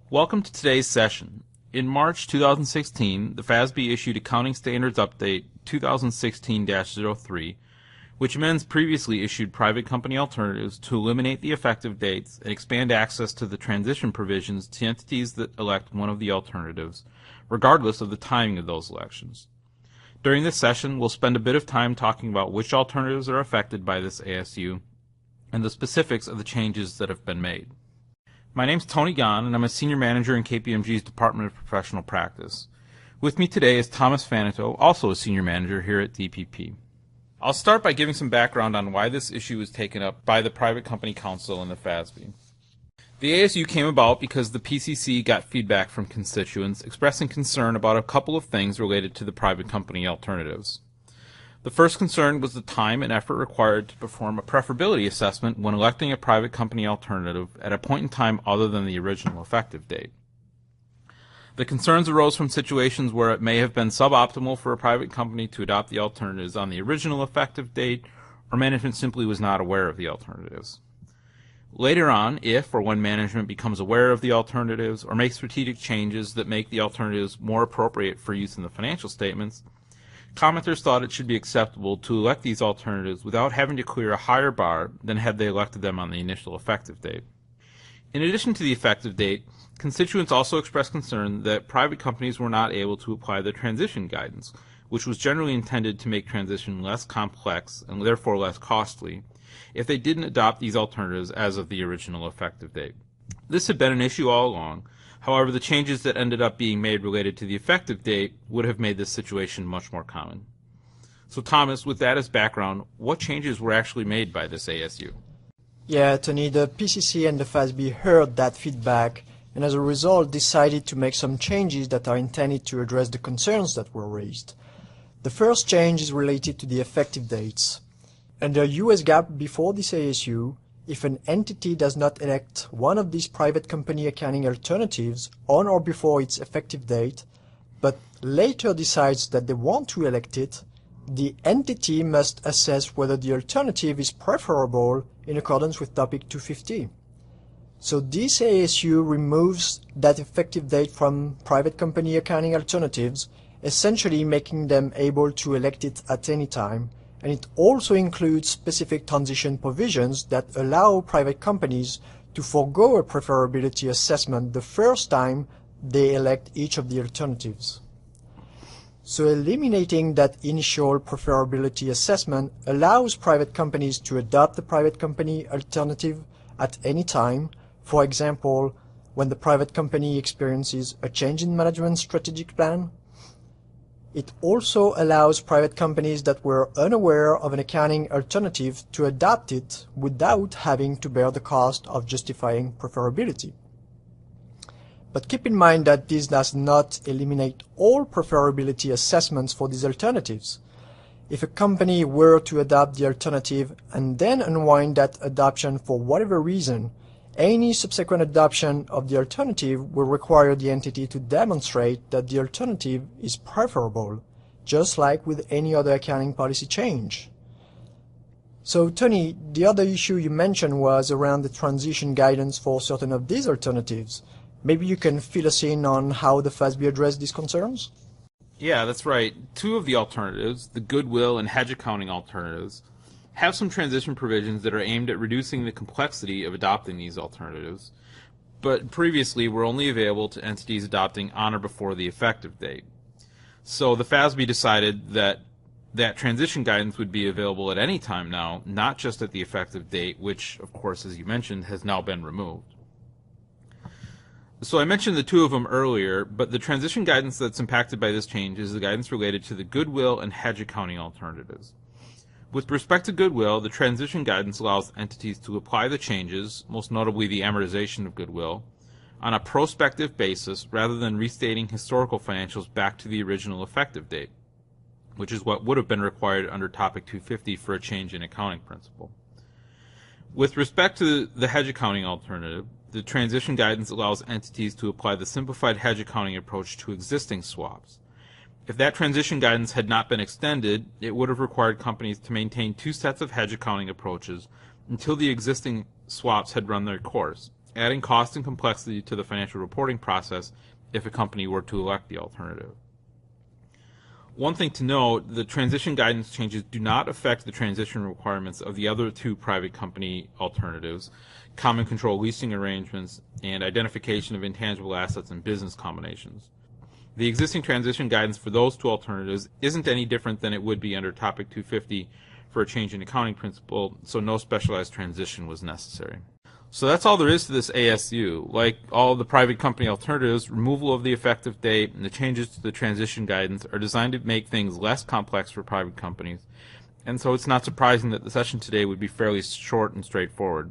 Welcome to today's session. In March 2016, the FASB issued Accounting Standards Update 2016-03, which amends previously issued private company alternatives to eliminate the effective dates and expand access to the transition provisions to entities that elect one of the alternatives, regardless of the timing of those elections. During this session, we'll spend a bit of time talking about which alternatives are affected by this ASU and the specifics of the changes that have been made. My name's Tony Gahn, and I'm a Senior Manager in KPMG's Department of Professional Practice. With me today is Thomas Faneto, also a Senior Manager here at DPP. I'll start by giving some background on why this issue was taken up by the Private Company Council and the FASB. The ASU came about because the PCC got feedback from constituents expressing concern about a couple of things related to the private company alternatives. The first concern was the time and effort required to perform a preferability assessment when electing a private company alternative at a point in time other than the original effective date. The concerns arose from situations where it may have been suboptimal for a private company to adopt the alternatives on the original effective date, or management simply was not aware of the alternatives. Later on, if or when management becomes aware of the alternatives or makes strategic changes that make the alternatives more appropriate for use in the financial statements, commenters thought it should be acceptable to elect these alternatives without having to clear a higher bar than had they elected them on the initial effective date. In addition to the effective date, constituents also expressed concern that private companies were not able to apply the transition guidance, which was generally intended to make transition less complex and therefore less costly, if they didn't adopt these alternatives as of the original effective date. This had been an issue all along. However, the changes that ended up being made related to the effective date would have made this situation much more common. So Thomas, with that as background, what changes were actually made by this ASU? Yeah, Tony, the PCC and the FASB heard that feedback and as a result decided to make some changes that are intended to address the concerns that were raised. The first change is related to the effective dates. Under US GAAP before this ASU, if an entity does not elect one of these private company accounting alternatives on or before its effective date, but later decides that they want to elect it, the entity must assess whether the alternative is preferable in accordance with Topic 250. So this ASU removes that effective date from private company accounting alternatives, essentially making them able to elect it at any time, and it also includes specific transition provisions that allow private companies to forego a preferability assessment the first time they elect each of the alternatives. So eliminating that initial preferability assessment allows private companies to adopt the private company alternative at any time, for example, when the private company experiences a change in management strategic plan. It also allows private companies that were unaware of an accounting alternative to adopt it without having to bear the cost of justifying preferability. But keep in mind that this does not eliminate all preferability assessments for these alternatives. If a company were to adopt the alternative and then unwind that adoption for whatever reason, any subsequent adoption of the alternative will require the entity to demonstrate that the alternative is preferable, just like with any other accounting policy change. So, Tony, the other issue you mentioned was around the transition guidance for certain of these alternatives. Maybe you can fill us in on how the FASB addressed these concerns? Yeah, that's right. Two of the alternatives, the goodwill and hedge accounting alternatives, have some transition provisions that are aimed at reducing the complexity of adopting these alternatives, but previously were only available to entities adopting on or before the effective date. So the FASB decided that transition guidance would be available at any time now, not just at the effective date, which, of course, as you mentioned, has now been removed. So I mentioned the two of them earlier, but the transition guidance that's impacted by this change is the guidance related to the goodwill and hedge accounting alternatives. With respect to goodwill, the transition guidance allows entities to apply the changes, most notably the amortization of goodwill, on a prospective basis rather than restating historical financials back to the original effective date, which is what would have been required under Topic 250 for a change in accounting principle. With respect to the hedge accounting alternative, the transition guidance allows entities to apply the simplified hedge accounting approach to existing swaps. If that transition guidance had not been extended, it would have required companies to maintain two sets of hedge accounting approaches until the existing swaps had run their course, adding cost and complexity to the financial reporting process if a company were to elect the alternative. One thing to note, the transition guidance changes do not affect the transition requirements of the other two private company alternatives, common control leasing arrangements, and identification of intangible assets and business combinations. The existing transition guidance for those two alternatives isn't any different than it would be under Topic 250 for a change in accounting principle, so no specialized transition was necessary. So that's all there is to this ASU. Like all of the private company alternatives, removal of the effective date and the changes to the transition guidance are designed to make things less complex for private companies, and so it's not surprising that the session today would be fairly short and straightforward.